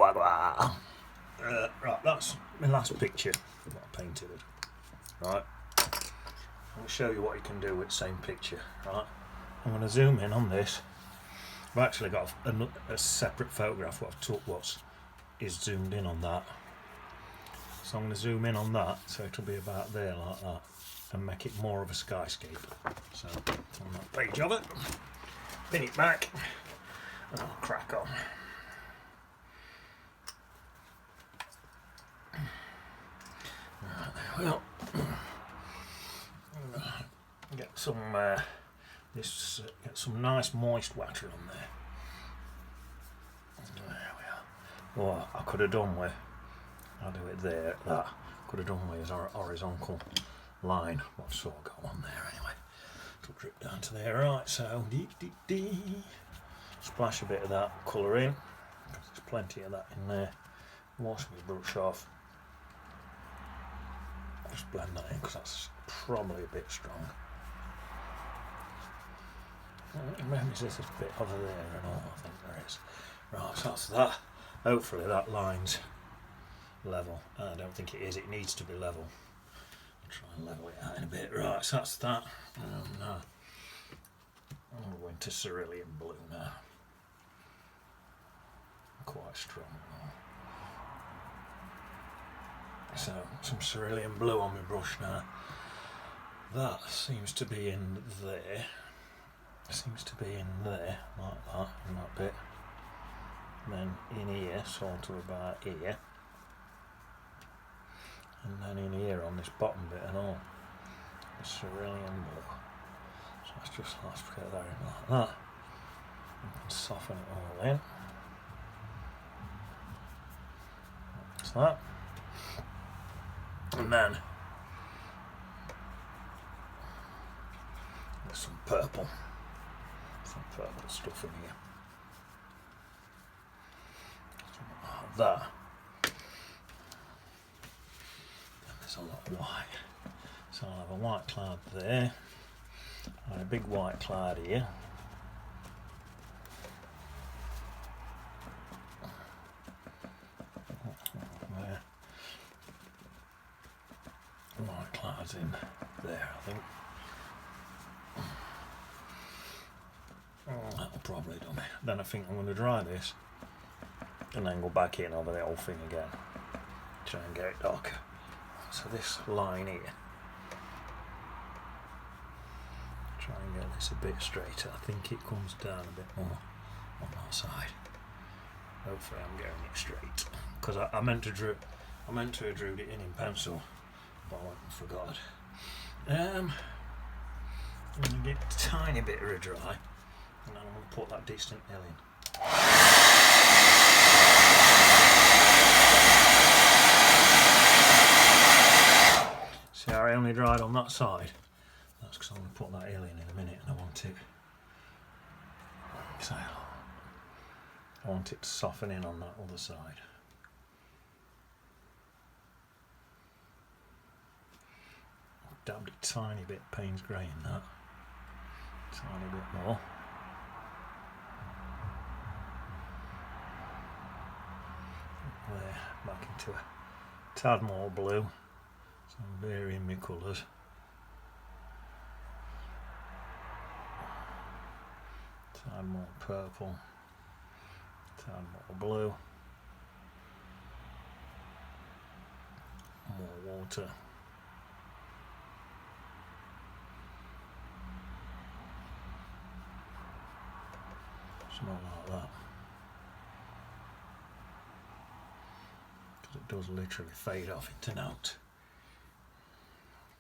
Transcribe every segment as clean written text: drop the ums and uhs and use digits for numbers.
Right, that's my last picture what I painted it. Right, I'll show you what you can do with the same picture. Right, I'm going to zoom in on this. I've actually got a separate photograph what I've took is zoomed in on that. So I'm going to zoom in on that so it'll be about there like that and make it more of a skyscape. So on that page of it, pin it back and I'll crack on. Right, there we go. Get some get some nice moist water on there. There we are. What I could have done with, I'll do it there. That could have done with our horizontal line. What's sort of got on there anyway. It'll drip down to there. Right, so splash a bit of that colour in. There's plenty of that in there. Wash my brush off. Just blend that in because that's probably a bit strong. Maybe there's a bit over there and all, I think there is. Right, so that's that. Hopefully that line's level. I don't think it is, it needs to be level. I'll try and level it out in a bit. Right, so that's that. Now, I'm going to cerulean blue now. Quite strong. So, some cerulean blue on my brush now. That seems to be in there. Seems to be in there, like that, in that bit. And then in here, sort of about here. And then in here on this bottom bit and all. The cerulean blue. So let's get that in like that. And soften it all in. That's that. And then there's some purple stuff in here. Something like that. And there's a lot of white. So I'll have a white cloud there. And a big white cloud here. There. White clouds in there, I think. That'll probably do me. Then I think I'm going to dry this and then go back in over the whole thing again. Try and get it darker. So this line here, try and get this a bit straighter. I think it comes down a bit more on that side. Hopefully I'm getting it straight. Because I meant to have drew it in pencil, but I went and forgot. I'm going to get a tiny bit of a dry. And then I'm going to put that distant hill in. See how I only dried on that side? That's because I'm going to put that hill in a minute and I want it to soften in on that other side. I've dabbed a tiny bit Payne's grey in that. Tiny bit more. There, back into a tad more blue, so I'm varying my colours. Tad more purple, tad more blue, more water. Something like that. Because it does literally fade off into note.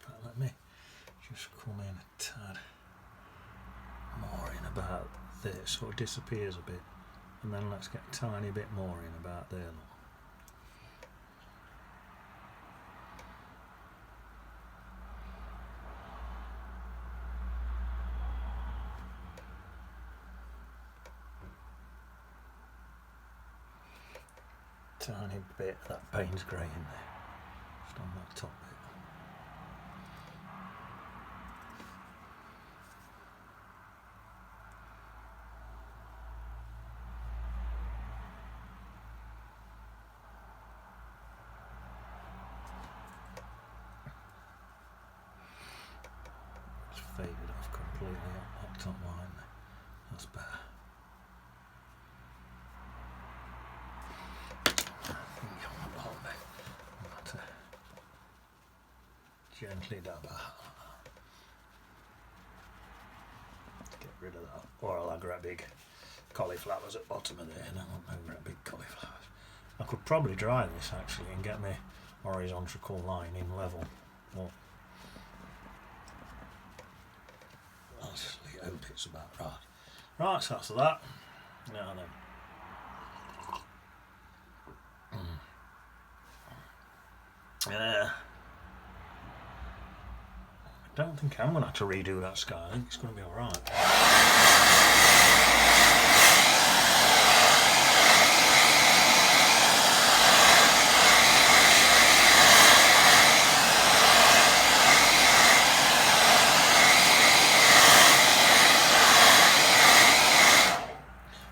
But let me just come in a tad more in about there so it disappears a bit. And then let's get a tiny bit more in about there. Look. Tiny bit of that Payne's grey in there, just on that top bit. faded off completely on that top line. That's better. Gently dab that. Get rid of that. Or I'll grab big cauliflowers at the bottom of there, and I want no great big cauliflowers. I could probably dry this actually and get my horizontal line in level. But I actually hope it's about right. Right, so that's that. Now then. I don't think I'm going to have to redo that sky. I think it's going to be alright.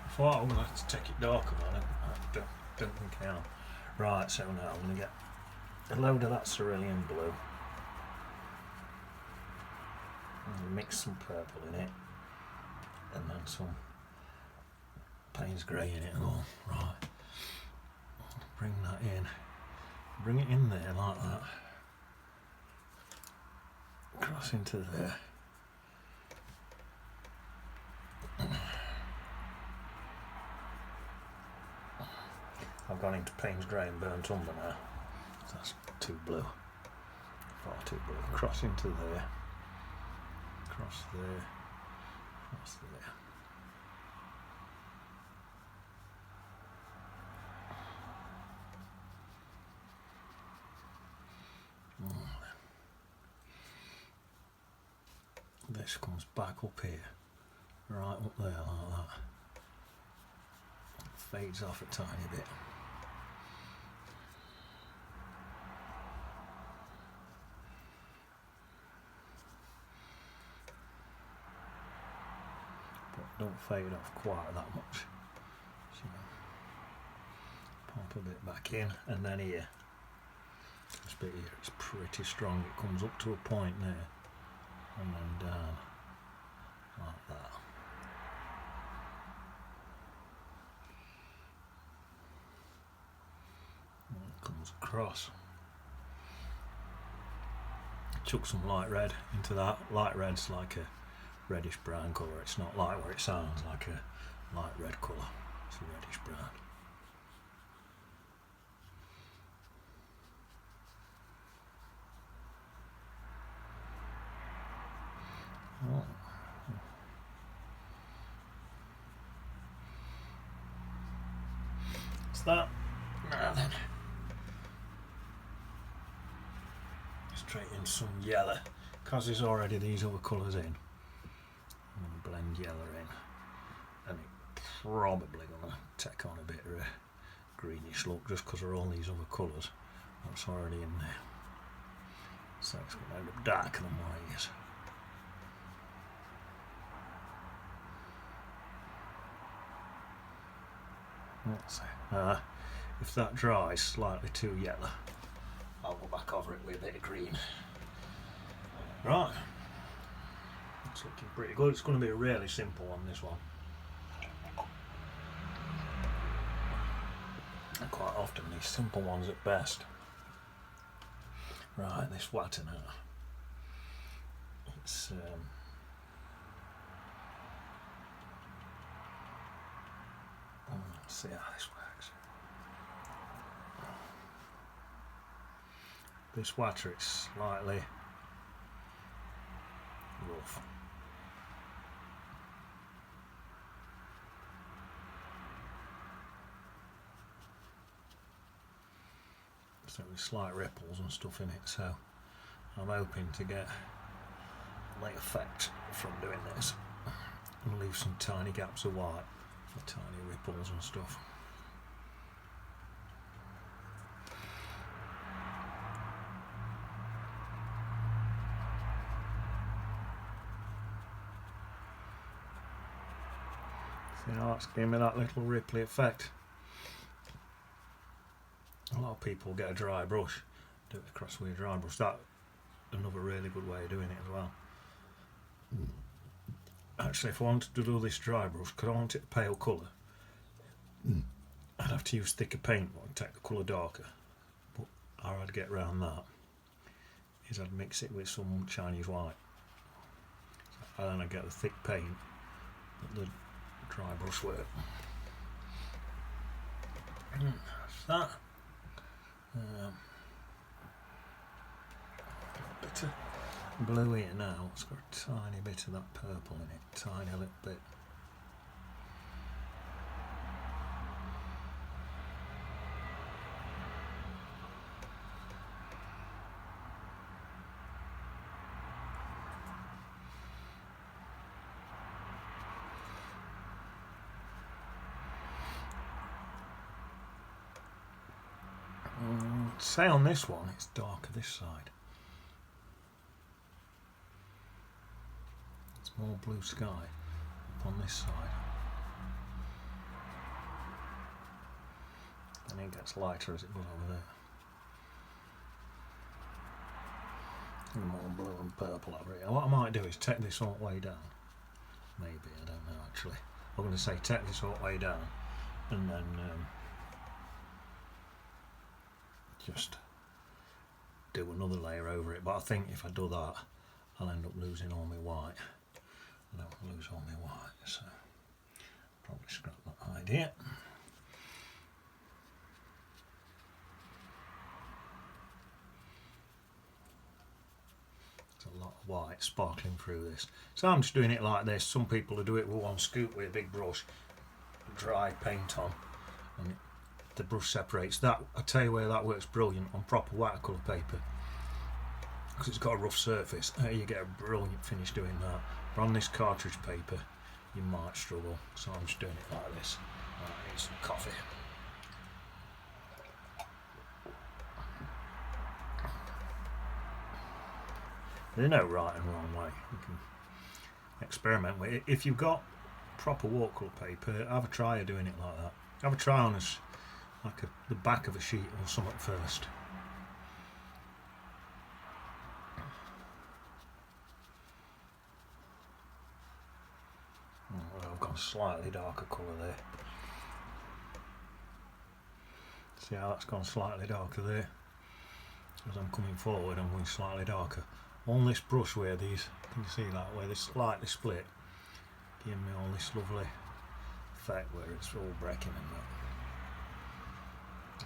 I thought I'm going to have to take it darker, but I don't think I am. Right, so now I'm going to get a load of that cerulean blue. And mix some purple in it, and then some Payne's grey in it and all. Right, bring that in, bring it in there like that, cross into there. I've gone into Payne's grey and burnt umber now, so that's too blue, far too blue. Cross into there. Across there, across there. This comes back up here, right up there like that. Fades off a tiny bit. Don't fade off quite that much. So pop a bit back in, and then here, this bit here, it's pretty strong. It comes up to a point there, and then down like that. And it comes across. Chuck some light red into that. Light red's like a reddish brown colour. It's not like what it sounds like, a light red colour. It's a reddish brown. Oh. That's that. Now then, straight in some yellow, because there's already these other colours in. I'm going to blend yellow in, and it's probably going to take on a bit of a greenish look just because of all these other colours that's already in there. So it's going to end up darker than what it is. Let's see. If that dries slightly too yellow, I'll go back over it with a bit of green. Right. It's looking pretty good. It's going to be a really simple one, this one. And quite often these simple ones at best. Right, this Watercolour. It's let's see how this works. This Watercolour, it's slightly rough. So with slight ripples and stuff in it, so I'm hoping to get a light effect from doing this and leave some tiny gaps of white for tiny ripples and stuff. See how that's giving me that little ripply effect. A lot of people get a dry brush, do it across with a dry brush. That's another really good way of doing it as well. Actually, if I wanted to do this dry brush, because I want it a pale colour, I'd have to use thicker paint or take the colour darker. But how I'd get around that is I'd mix it with some Chinese white. And then I'd get the thick paint, but the dry brush work. That's that. A bit of blue here now. It's got a tiny bit of that purple in it, tiny little bit. Say on this one it's darker this side. It's more blue sky up on this side. And it gets lighter as it goes over there. And more blue and purple over here. What I might do is take this all the way down. Maybe, I don't know actually. I'm going to say take this all the way down and then just do another layer over it, but I think if I do that I'll end up losing all my white. I don't want to lose all my white, so probably scrap that idea. There's a lot of white sparkling through this, so I'm just doing it like this. Some people will do it with one scoop with a big brush, dry paint on, and the brush separates that. I tell you where that works brilliant, on proper watercolour paper, because it's got a rough surface. You get a brilliant finish doing that. But on this cartridge paper you might struggle, so I'm just doing it like this. I need some coffee. There's no right and wrong way. You can experiment with it. If you've got proper watercolour paper, have a try of doing it like that. Have a try on the back of a sheet or something first. Well, I've got a slightly darker colour there. See how that's gone slightly darker there? As I'm coming forward, I'm going slightly darker. On this brush where these, can you see that, where they're slightly split, giving me all this lovely effect where it's all breaking and that.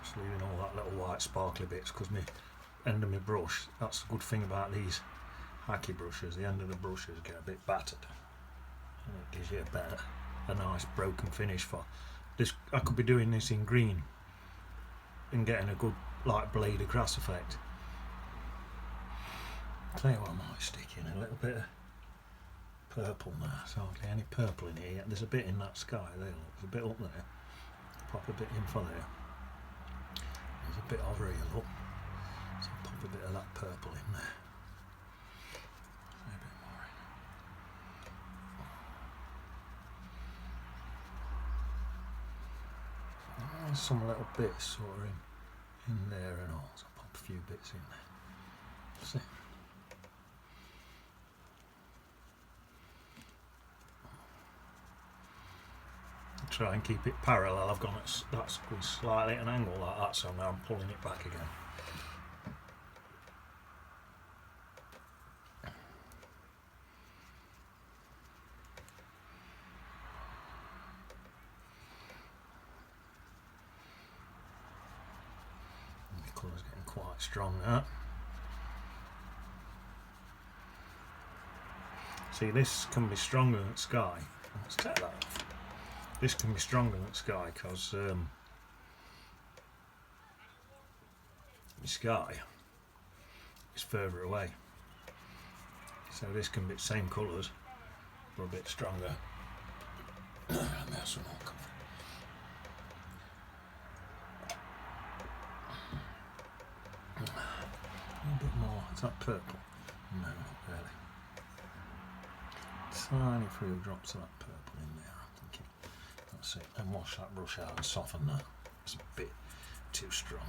Just leaving all that little white sparkly bits, because my end of my brush, that's the good thing about these hacky brushes, the end of the brushes get a bit battered and it gives you a nice broken finish for this. I could be doing this in green and getting a good like blade of grass effect. I'll tell you what, I might stick in a little bit of purple now. There's hardly any purple in here yet. There's a bit in that sky there, look. There's a bit up there, pop a bit in for there. There's a bit over here, look. So I'll pop a bit of that purple in there. A bit more in. There's some little bits sort of in there and all, so I'll pop a few bits in there. See? Try and keep it parallel. I've gone that's going slightly at an angle like that, so now I'm pulling it back again. And the colour's getting quite strong now. See, this can be stronger than sky. Let's take that off. This can be stronger than sky because the sky is further away. So this can be the same colours but a bit stronger. Let me have some more coffee. A bit more. Is that purple? No, not really. Tiny few drops of that purple in there, I'm thinking. That's it. And wash that brush out and soften that. It's a bit too strong.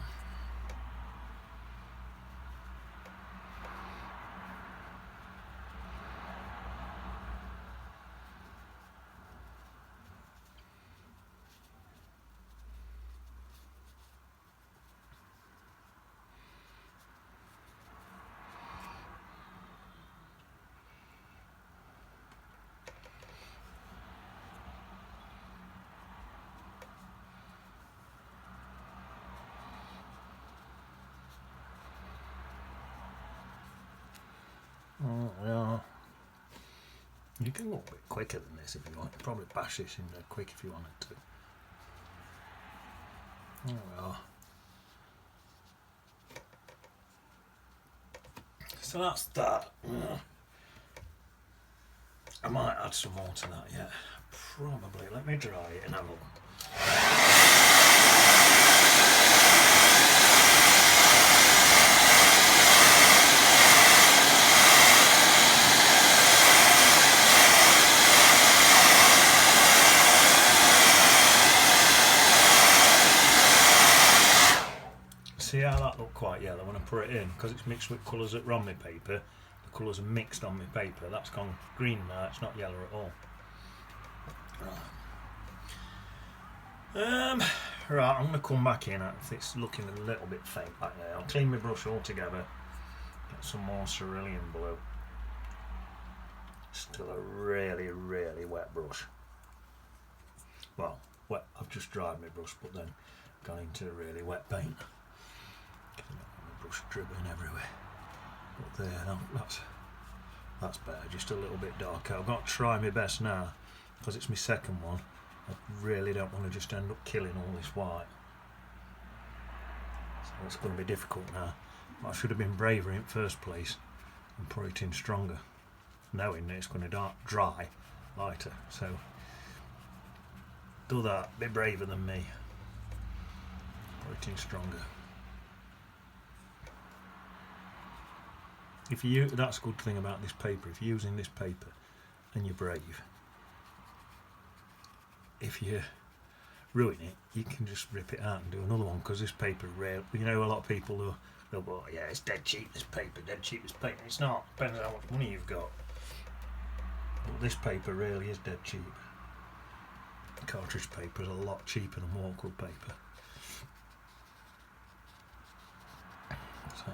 Oh, yeah. You can go a bit quicker than this if you want. Probably bash this in there quick if you wanted to. There we are. So that's that. I might add some more to that, yeah. Probably. Let me dry it and have a look. See how that looked quite yellow when I put it in? Because it's mixed with colours that were on my paper. The colours are mixed on my paper. That's gone green now, it's not yellow at all. Right, I'm going to come back in if it's looking a little bit faint back there. I'll clean my brush altogether, get some more cerulean blue. Still a really, really wet brush. Well, wet. I've just dried my brush, but then gone into really wet paint. My brush dribbling everywhere. But there, no, that's better. Just a little bit darker. I've got to try my best now because it's my second one. I really don't want to just end up killing all this white. So it's going to be difficult now. But I should have been braver in first place and put it in stronger, knowing that it's going to dry lighter. So do that, be braver than me. Put it in stronger. That's a good thing about this paper. If you're using this paper and you're brave, if you ruin it, you can just rip it out and do another one, because this paper is rare. You know, a lot of people they'll go, oh, yeah, it's dead cheap, this paper, dead cheap, this paper. It's not, depends on how much money you've got. But this paper really is dead cheap. Cartridge paper is a lot cheaper than watercolour paper. So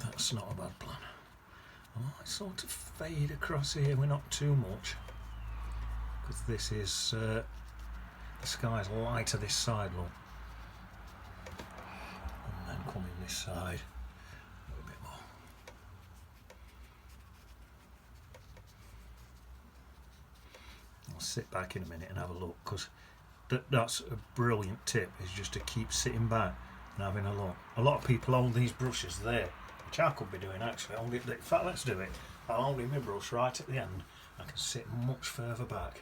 that's not a bad plan. I might sort of fade across here, we're not too much, because this is the sky's lighter this side, look, and then come in this side a little bit more. I'll sit back in a minute and have a look, because that's a brilliant tip, is just to keep sitting back and having a look. A lot of people hold these brushes there, which I could be doing actually. In fact, let's do it. I'll hold in my brush right at the end. I can sit much further back.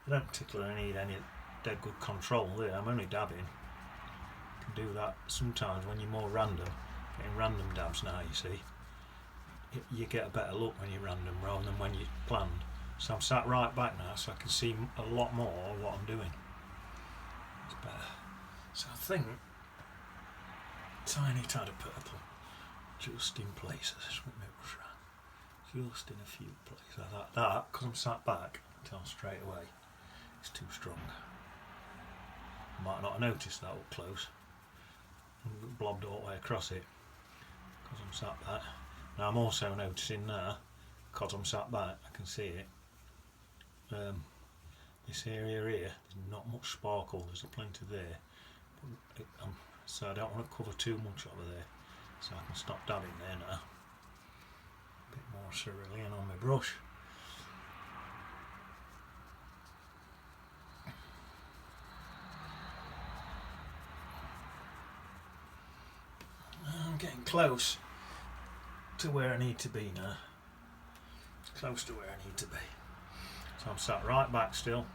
I don't particularly need any dead good control there. I'm only dabbing. You can do that sometimes when you're more random. Getting random dabs now, you see. You get a better look when you're random rather than when you planned. So I'm sat right back now, so I can see a lot more of what I'm doing. It's better. So I think tiny tad of purple, just in places. Just with my brush around, just in a few places. That, because I'm sat back, I can tell straight away it's too strong. I might not have noticed that up close. Blobbed all the way across it because I'm sat back. Now I'm also noticing now, because I'm sat back, I can see it. This area here, there's not much sparkle. There's plenty there, but so I don't want to cover too much over there. So I can stop dabbing there now. A bit more cerulean on my brush. I'm getting close to where I need to be now. Close to where I need to be. So I'm sat right back still.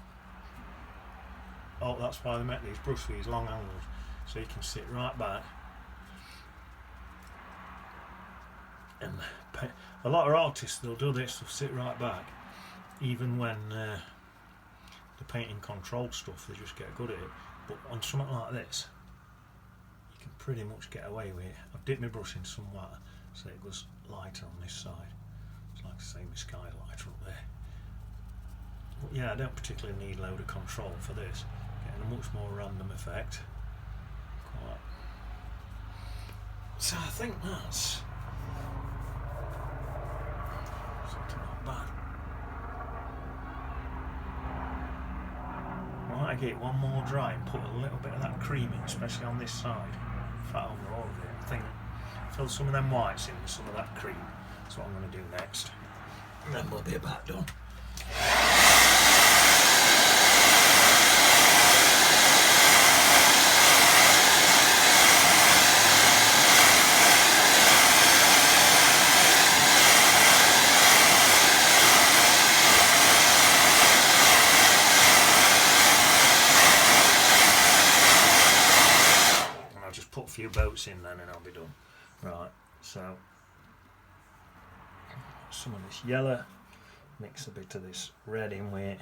Oh, that's why they make these brushes, these long angles, so you can sit right back. And a lot of artists, they'll do this, they'll sit right back, even when they're painting controlled stuff, they just get good at it. But on something like this, you can pretty much get away with it. I've dipped my brush in some water so it goes lighter on this side. It's like the same as sky lighter up there. But yeah, I don't particularly need a load of control for this. Getting a much more random effect. Quite. So I think that's something not bad. I might get one more dry and put a little bit of that cream in, especially on this side. In fact, over all of it. I think fill some of them whites in with some of that cream. That's what I'm going to do next. And then we'll be about done. Put a few boats in then and I'll be done. Right, so some of this yellow, mix a bit of this red in with it.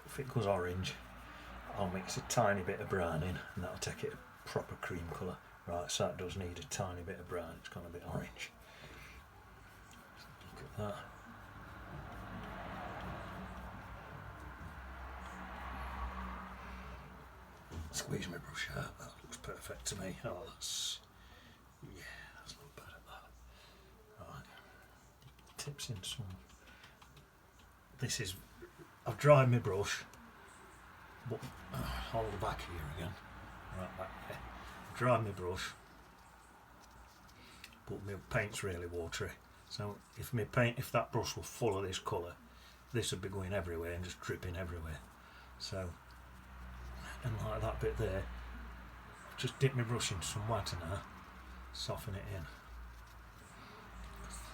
If it goes orange, I'll mix a tiny bit of brown in and that'll take it a proper cream colour. Right, so that does need a tiny bit of brown, it's gone a bit orange. Look at that. Squeeze my brush out, that looks perfect to me. Oh, that's, yeah, that's a lot better at that. Right, tips in some. This is, I've dried my brush, but hold the back here again, right back there. I've dried my brush, but my paint's really watery. So if that brush were full of this colour, this would be going everywhere and just dripping everywhere. So. And like that bit there, just dip my brush into some water now, soften it in.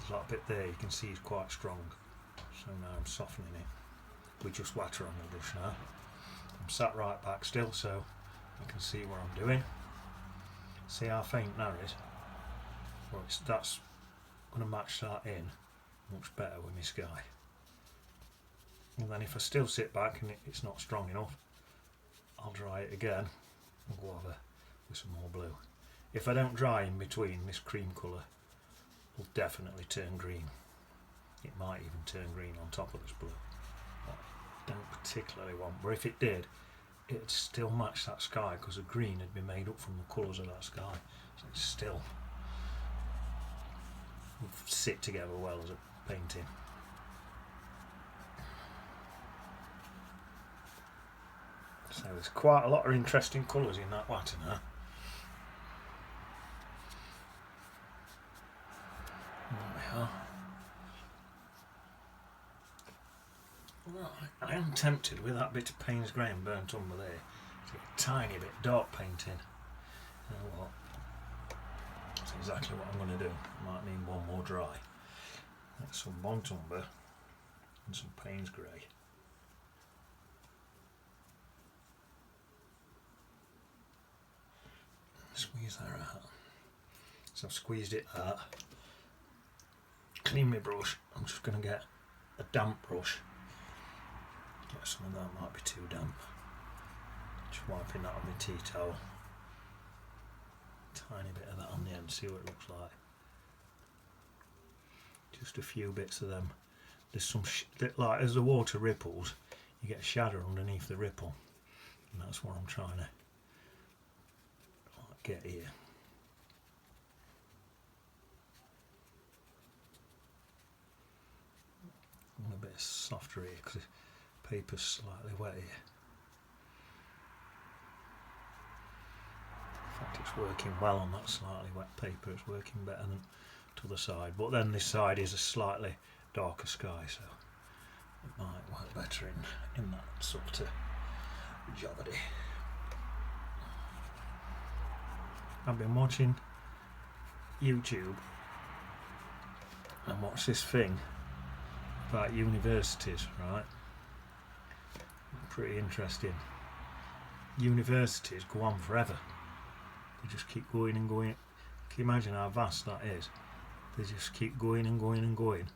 That bit there you can see is quite strong, so now I'm softening it with just water on the brush now. I'm sat right back still so I can see what I'm doing. See how faint that is? Well, that's going to match that in much better with my sky. And then if I still sit back and it's not strong enough, I'll dry it again and go over with some more blue. If I don't dry in between, this cream colour will definitely turn green. It might even turn green on top of this blue. I don't particularly want, but if it did, it'd still match that sky because the green had been made up from the colours of that sky. So it's still would sit together well as a painting. So there's quite a lot of interesting colours in that water now. There we are. Right, I am tempted with that bit of Payne's grey and burnt umber there to get a tiny bit dark painting. You know what? That's exactly what I'm going to do. Might need one more dry. Get some burnt umber and some Payne's grey. Squeeze that out. So I've squeezed it out. Clean my brush. I'm just going to get a damp brush. Get some of that, might be too damp. Just wiping that on my tea towel. Tiny bit of that on the end, see what it looks like. Just a few bits of them. There's some, like as the water ripples, you get a shadow underneath the ripple. And that's what I'm trying to get here. A bit softer here because the paper's slightly wet here. In fact, it's working well on that slightly wet paper. It's working better than to the side. But then this side is a slightly darker sky, so it might work better in that sort of jobbity. I've been watching YouTube and watched this thing about universities, right? Pretty interesting. Universities go on forever. They just keep going and going. Can you imagine how vast that is? They just keep going and going and going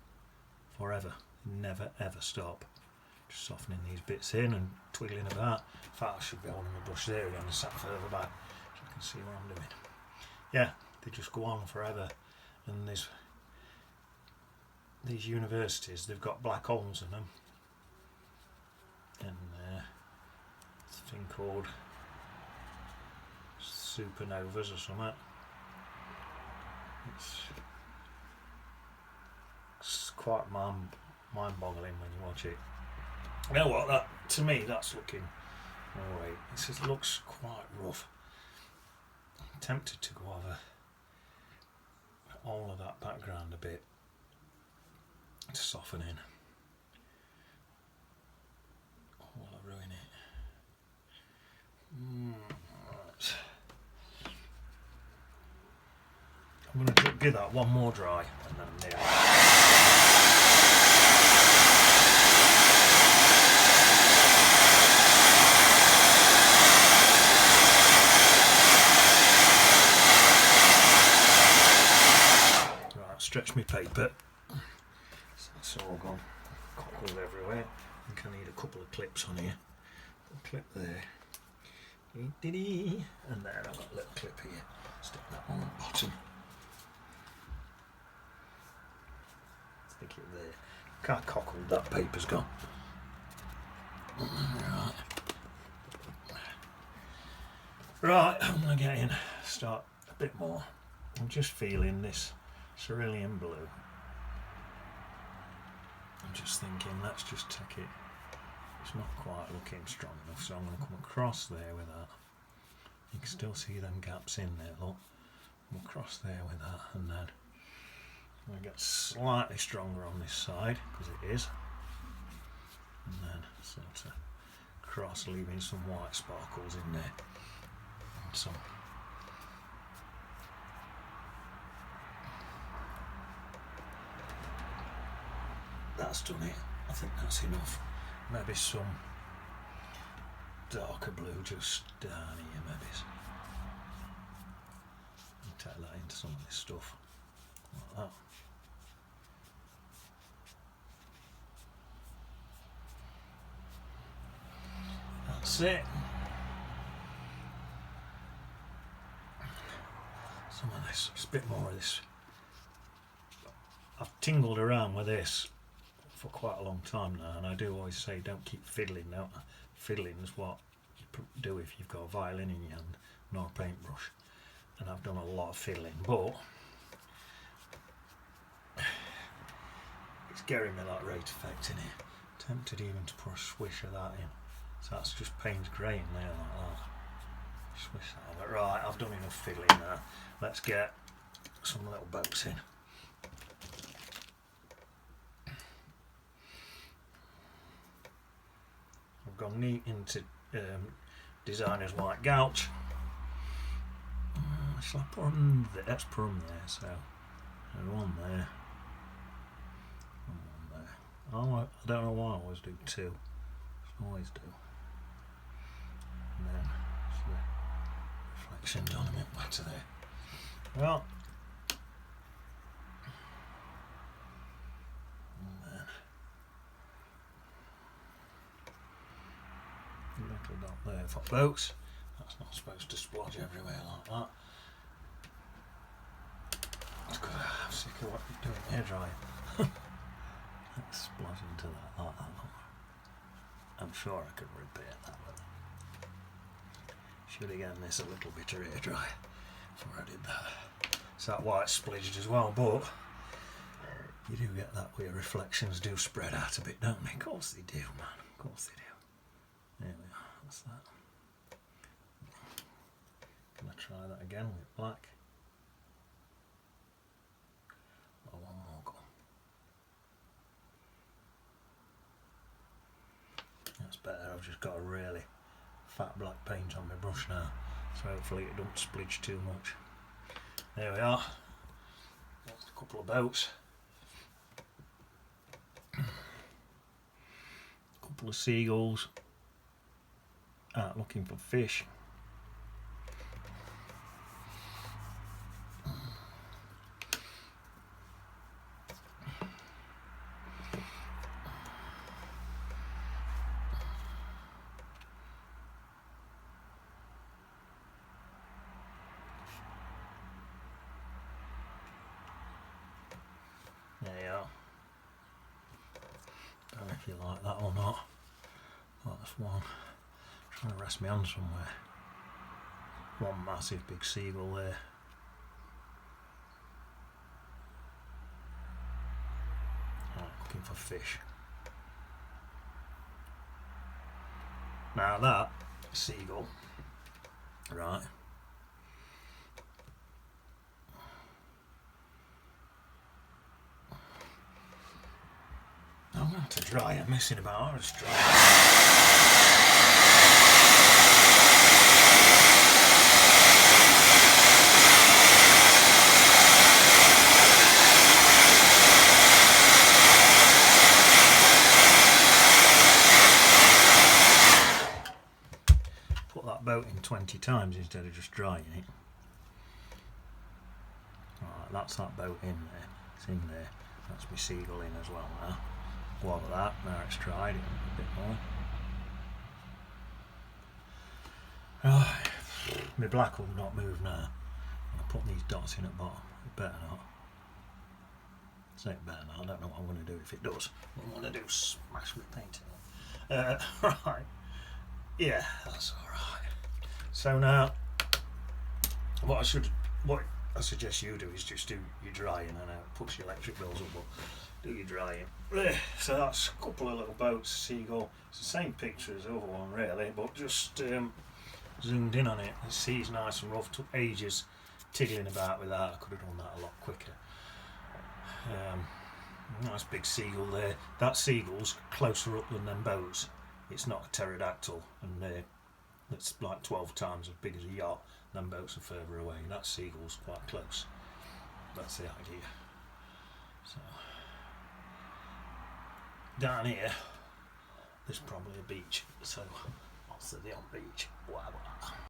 forever. They never ever stop. Just softening these bits in and twiggling about. In fact, I should be holding my brush there again and sat further back so you can see what I'm doing. Yeah, they just go on forever. And there's these universities, they've got black holes in them. And it's a thing called supernovas or something. It's quite mind-boggling when you watch it. You know what? That to me, that's looking alright. It looks quite rough. I'm tempted to go over all of that background a bit to soften in. Will I ruin it? Right. I'm going to give that one more dry and then nail it. Stretch my paper, so it's all gone cockled everywhere. I think I need a couple of clips on here. A clip there, and there I've got a little clip here. Stick that on the bottom. Stick it there. Look how cockled that paper's gone. Right, I'm going to get in, start a bit more. I'm just feeling this cerulean blue. I'm just thinking, let's just take it. It's not quite looking strong enough, so I'm going to come across there with that. You can still see them gaps in there, look. Come across there with that, and then I'm going to get slightly stronger on this side, because it is. And then sort of cross, leaving some white sparkles in there. And some. That's done it. I think that's enough. Maybe some darker blue just down here, maybe. And take that into some of this stuff. Like that. That's it. Some of this, just a bit more of this. I've tingled around with this for quite a long time now, and I do always say don't keep fiddling. Now, fiddling is what you do if you've got a violin in your hand, not a paintbrush. And I've done a lot of fiddling, but it's getting me that rate effect in it. Tempted even to put a swish of that in. So that's just Payne's grey in there like that. Swish that. But right, I've done enough fiddling now. Let's get some little boats in. I've gone neat into designer's white gouache. Shall I put them there? Let's put them there. So one there, and one there. Oh, I don't know why I always do two. I always do. And then the reflections on a bit better there. Well, and then a little dot there for boats. That's not supposed to splodge everywhere like that. It's because I'm sick of what you're doing hair drying. Let's splodge into that like that. I'm sure I could repair that, but should have given this a little bit of air dry before I did that. It's that white splidged as well, but you do get that where reflections do spread out a bit, don't they? Of course they do, man. Of course they do. There we are. That's that. Can I try that again with black? Well, one more go. That's better. I've just got a really fat black paint on my brush now, so hopefully it don't splidge too much. There we are. That's a couple of boats. A couple of seagulls out looking for fish. There you are. Don't know if you like that or not. That's one. Trying to rest my hand somewhere. One massive big seagull there. Looking for fish. Now that seagull, right, To dry, I'm messing about. I'll just dry. Put that boat in 20 times instead of just drying it. Alright, that's that boat in there. It's in there. That's my seagull in as well now. What of that? Now it's dried a bit more. Right, my black will not move now. I'm put these dots in at the bottom. It better not. Say it better not. I don't know what I'm going to do if it does. What I'm going to do is smash my painting. Right. Yeah, that's alright. So now, what I suggest you do is just do your drying. I know it puts your electric bills up, but do your drying. So that's a couple of little boats, seagull. It's the same picture as the other one really, but just zoomed in on it. The sea's nice and rough. Took ages tiddling about with that. I could have done that a lot quicker. Nice big seagull there. That seagull's closer up than them boats. It's not a pterodactyl, and it's like 12 times as big as a yacht. Them boats are further away. That seagull's quite close. That's the idea. So down here, there's probably a beach. So what's the on beach? Wow.